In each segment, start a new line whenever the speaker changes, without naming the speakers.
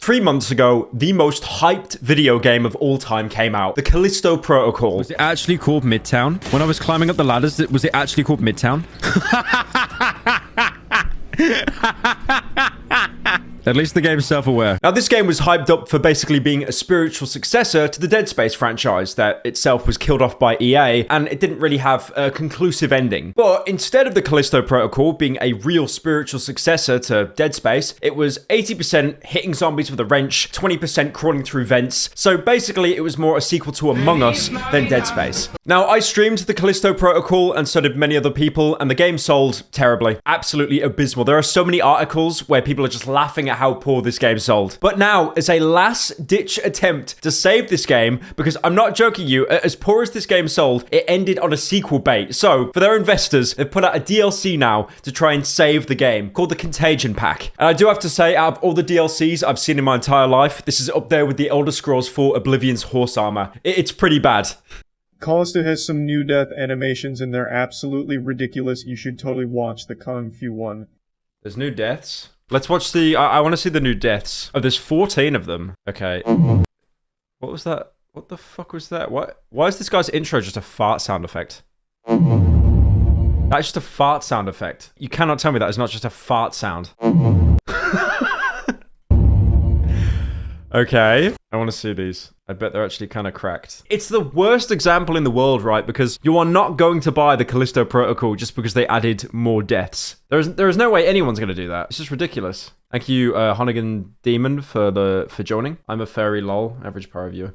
3 months ago, the most hyped video game of all time came out, the Callisto Protocol.
Was it actually called Midtown? When I was climbing up the ladders, was it actually called Midtown? At least the game's self-aware.
Now, this game was hyped up for basically being a spiritual successor to the Dead Space franchise that itself was killed off by EA, and it didn't really have a conclusive ending. But instead of the Callisto Protocol being a real spiritual successor to Dead Space, it was 80% hitting zombies with a wrench, 20% crawling through vents. So basically, it was more a sequel to Among Us than Dead Space. Now, I streamed the Callisto Protocol, and so did many other people, and the game sold terribly. Absolutely abysmal. There are so many articles where people are just laughing at how poor this game sold. But now, as a last-ditch attempt to save this game, because I'm not joking you, as poor as this game sold, it ended on a sequel bait. So, for their investors, they've put out a DLC now to try and save the game, called the Contagion Pack. And I do have to say, out of all the DLCs I've seen in my entire life, this is up there with the Elder Scrolls 4 Oblivion's horse armor. It's pretty bad.
Callisto has some new death animations and they're absolutely ridiculous. You should totally watch the Kung Fu one.
There's new deaths. Let's watch the... I want to see the new deaths. Oh, there's 14 of them. Okay. What was that? What the fuck was that? What? Why is this guy's intro just a fart sound effect? That's just a fart sound effect. You cannot tell me that is not just a fart sound. Okay. I want to see these. I bet they're actually kind of cracked. It's the worst example in the world, right? Because you are not going to buy the Callisto Protocol just because they added more deaths. There is no way anyone's going to do that. It's just ridiculous. Thank you, Honnigan Demon, for joining. I'm a fairy lol, average power viewer.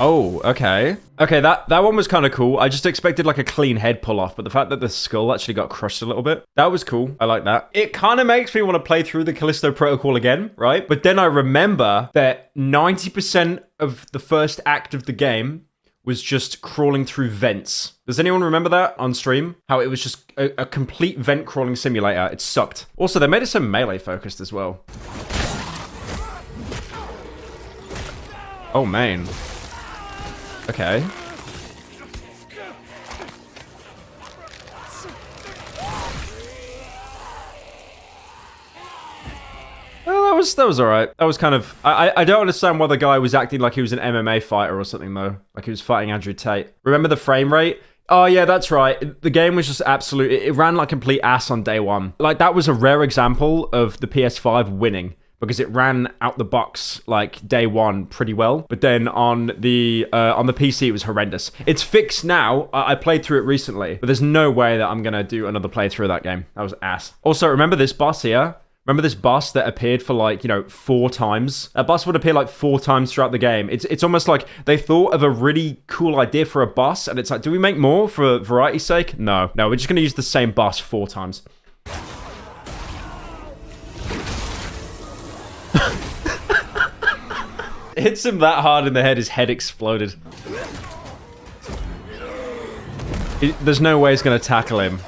Oh, okay. Okay, that one was kind of cool. I just expected like a clean head pull off, but the fact that the skull actually got crushed a little bit, that was cool. I like that. It kind of makes me want to play through the Callisto Protocol again, right? But then I remember that 90% of the first act of the game was just crawling through vents. Does anyone remember that on stream? How it was just a complete vent crawling simulator. It sucked. Also, they made it so melee focused as well. Oh, man. Okay. Well, that was alright. That was kind of... I don't understand why the guy was acting like he was an MMA fighter or something, though. Like he was fighting Andrew Tate. Remember the frame rate? Oh, yeah, that's right. The game was just absolute... It ran like complete ass on day one. Like, that was a rare example of the PS5 winning, because it ran out the box like day one pretty well, but then on the PC it was horrendous. It's fixed now. I played through it recently, but there's no way that I'm gonna do another playthrough of that game. That was ass. Also, remember this boss here? Remember this boss that appeared for like, 4 times? That boss would appear like 4 times throughout the game. It's almost like they thought of a really cool idea for a boss, and it's like, do we make more for variety's sake? No, we're just gonna use the same boss 4 times. It hits him that hard in the head, his head exploded. There's no way he's gonna tackle him.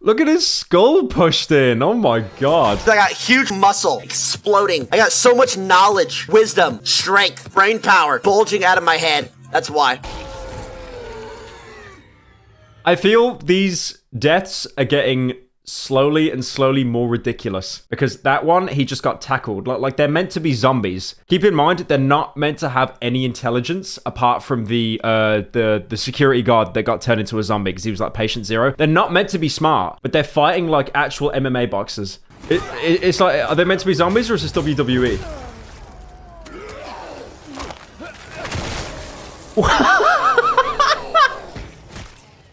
Look at his skull pushed in. Oh my god.
I got huge muscle exploding. I got so much knowledge, wisdom, strength, brain power bulging out of my head. That's why.
I feel these deaths are getting slowly and slowly more ridiculous, because that one, he just got tackled. Like they're meant to be zombies. Keep in mind, they're not meant to have any intelligence apart from the security guard that got turned into a zombie because he was like patient zero. They're not meant to be smart, but they're fighting like actual MMA boxers. It's like, are they meant to be zombies or is this WWE?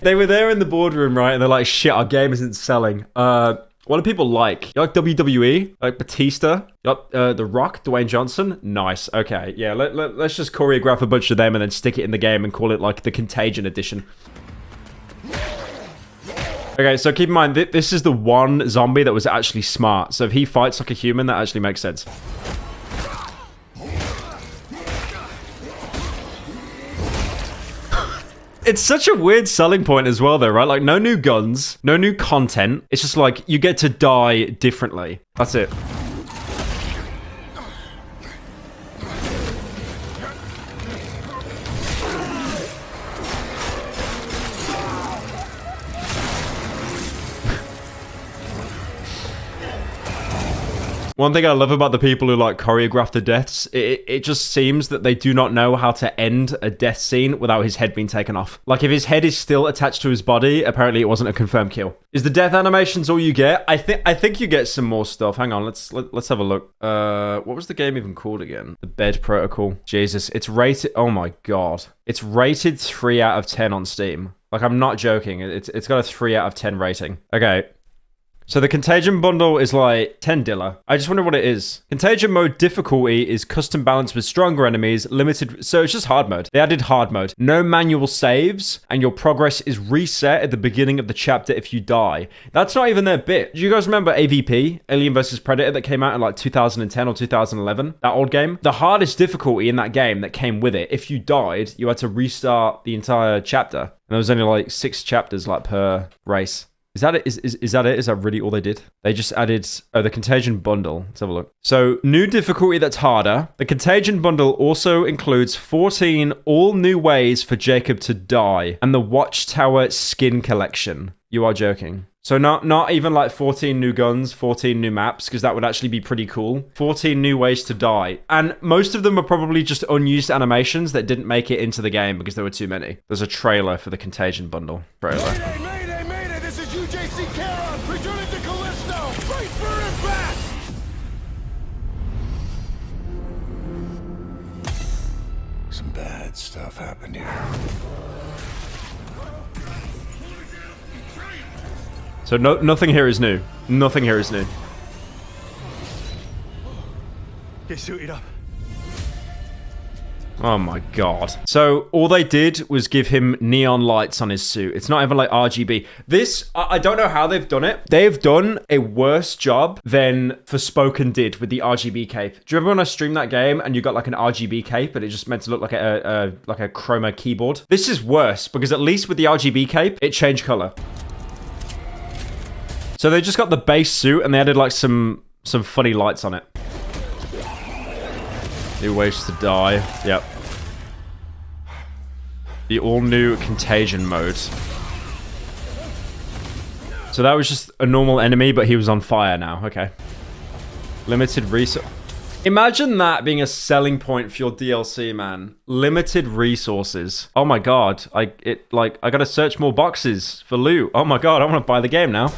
They were there in the boardroom, right? And they're like, shit, our game isn't selling. What do people like? You like WWE? Like Batista? You like The Rock? Dwayne Johnson? Nice. Okay, yeah, let's just choreograph a bunch of them and then stick it in the game and call it like the Contagion edition. Okay, so keep in mind, this is the one zombie that was actually smart. So if he fights like a human, that actually makes sense. It's such a weird selling point as well, though, right? Like, no new guns, no new content. It's just like, you get to die differently. That's it. One thing I love about the people who like choreograph the deaths, it just seems that they do not know how to end a death scene without his head being taken off. Like if his head is still attached to his body, apparently it wasn't a confirmed kill. Is the death animations all you get? I think you get some more stuff. Hang on, let's have a look. What was the game even called again? The Bed Protocol. Jesus, it's rated. Oh my god, it's rated 3 out of 10 on Steam. Like I'm not joking. It's got a 3 out of 10 rating. Okay. So the Contagion bundle is like 10 dilla. I just wonder what it is. Contagion mode difficulty is custom balanced with stronger enemies, limited. So it's just hard mode. They added hard mode. No manual saves, and your progress is reset at the beginning of the chapter if you die. That's not even their bit. Do you guys remember AVP, Alien vs Predator, that came out in like 2010 or 2011? That old game? The hardest difficulty in that game that came with it, if you died, you had to restart the entire chapter. And there was only like 6 chapters like per race. Is that it? Is that it? Is that really all they did? They just added the Contagion bundle. Let's have a look. So new difficulty that's harder. The Contagion bundle also includes 14 all new ways for Jacob to die and the Watchtower skin collection. You are joking. So not even like 14 new guns, 14 new maps, because that would actually be pretty cool. 14 new ways to die. And most of them are probably just unused animations that didn't make it into the game because there were too many. There's a trailer for the Contagion bundle. Trailer.
Returning to Callisto! Fight for impact! Some bad stuff happened here.
So nothing here is new. Nothing here is new.
Get suited up.
Oh my god. So all they did was give him neon lights on his suit. It's not even like RGB. This, I don't know how they've done it. They've done a worse job than Forspoken did with the RGB cape. Do you remember when I streamed that game and you got like an RGB cape and it just meant to look like a chroma keyboard? This is worse because at least with the RGB cape, it changed color. So they just got the base suit and they added like some funny lights on it. New ways to die. Yep. The all-new Contagion mode. So that was just a normal enemy, but he was on fire now. Okay. Limited resource. Imagine that being a selling point for your DLC, man. Limited resources. Oh my god. I gotta search more boxes for loot. Oh my god, I want to buy the game now.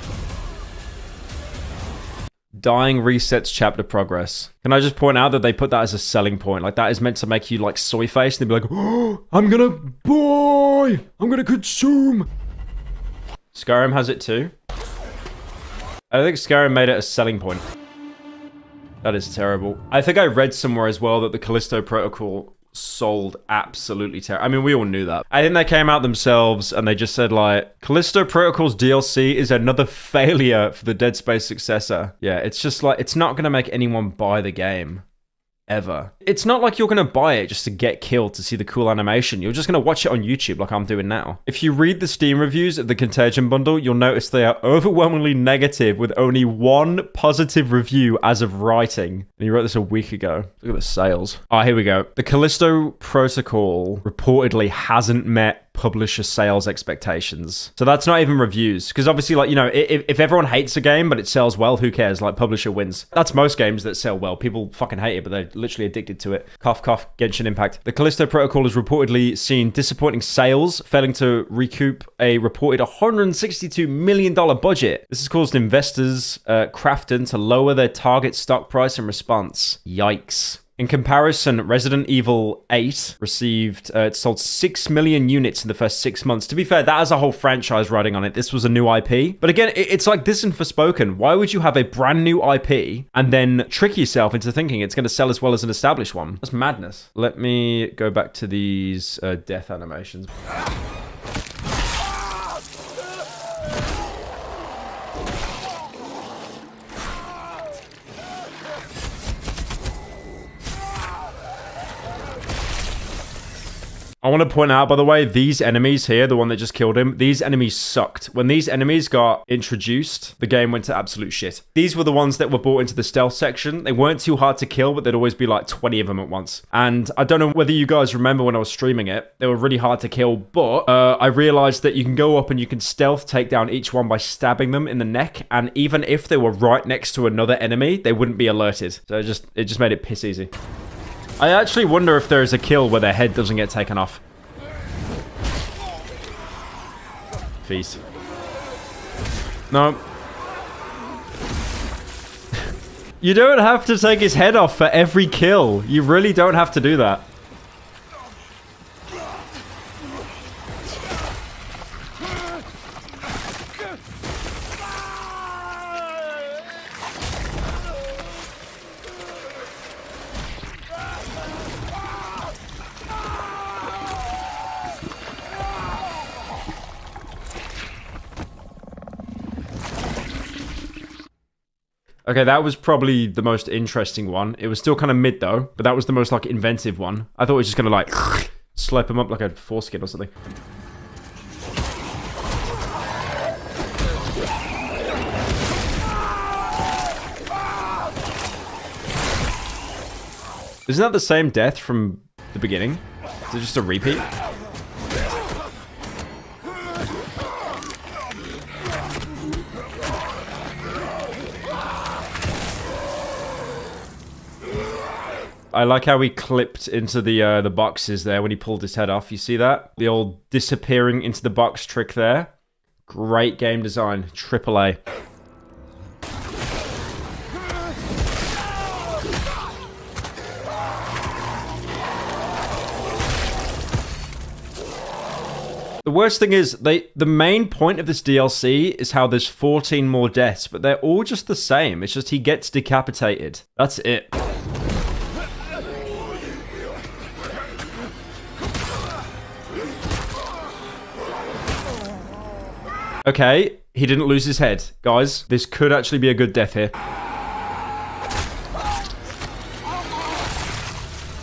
Dying resets chapter progress. Can I just point out that they put that as a selling point? Like that is meant to make you like soy face and they'd be like, oh, I'm gonna buy, I'm gonna consume. Skyrim has it too. I think Skyrim made it a selling point. That is terrible. I think I read somewhere as well that the Callisto Protocol sold absolutely terrible. I mean, we all knew that. I think they came out themselves and they just said like, Callisto Protocol's DLC is another failure for the Dead Space successor. Yeah, it's just like, it's not going to make anyone buy the game. Ever. It's not like you're going to buy it just to get killed to see the cool animation. You're just going to watch it on YouTube like I'm doing now. If you read the Steam reviews of the Contagion bundle, you'll notice they are overwhelmingly negative with only 1 positive review as of writing. And he wrote this a week ago. Look at the sales. Oh, here we go. The Callisto Protocol reportedly hasn't met publisher sales expectations. So that's not even reviews. Because obviously, like, you know, if everyone hates a game but it sells well, who cares? Like, publisher wins. That's most games that sell well. People fucking hate it, but they're literally addicted to it. Cough, cough, Genshin Impact. The Callisto Protocol has reportedly seen disappointing sales, failing to recoup a reported $162 million budget. This has caused investors, Krafton, to lower their target stock price in response. Yikes. In comparison, Resident Evil 8 received, it sold 6 million units in the first 6 months. To be fair, that has a whole franchise riding on it. This was a new IP. But again, it's like this in Forspoken. Why would you have a brand new IP and then trick yourself into thinking it's going to sell as well as an established one? That's madness. Let me go back to these death animations. I want to point out, by the way, these enemies here, the one that just killed him, these enemies sucked. When these enemies got introduced, the game went to absolute shit. These were the ones that were brought into the stealth section. They weren't too hard to kill, but there'd always be like 20 of them at once. And I don't know whether you guys remember when I was streaming it, they were really hard to kill, but I realized that you can go up and you can stealth take down each one by stabbing them in the neck. And even if they were right next to another enemy, they wouldn't be alerted. So it just made it piss easy. I actually wonder if there is a kill where their head doesn't get taken off. Feast. No. You don't have to take his head off for every kill. You really don't have to do that. Okay, that was probably the most interesting one. It was still kind of mid though, but that was the most like inventive one. I thought it was just gonna like slap him up like a foreskin or something. Isn't that the same death from the beginning? Is it just a repeat? I like how he clipped into the boxes there when he pulled his head off. You see that? The old disappearing into the box trick there. Great game design. AAA. The worst thing is, the main point of this DLC is how there's 14 more deaths, but they're all just the same. It's just he gets decapitated. That's it. Okay, he didn't lose his head. Guys, this could actually be a good death here.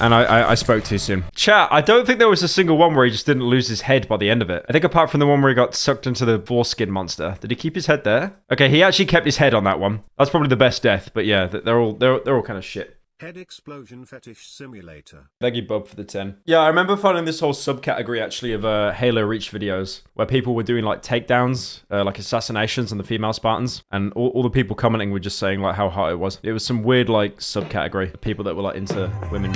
And I spoke too soon. Chat, I don't think there was a single one where he just didn't lose his head by the end of it. I think apart from the one where he got sucked into the foreskin monster. Did he keep his head there? Okay, he actually kept his head on that one. That's probably the best death, but yeah, they're all kind of shit.
Head Explosion Fetish Simulator.
Thank you, Bob, for the 10. Yeah, I remember finding this whole subcategory, actually, of Halo Reach videos, where people were doing, like, takedowns, like, assassinations on the female Spartans, and all the people commenting were just saying, like, how hot it was. It was some weird, like, subcategory of people that were, like, into women.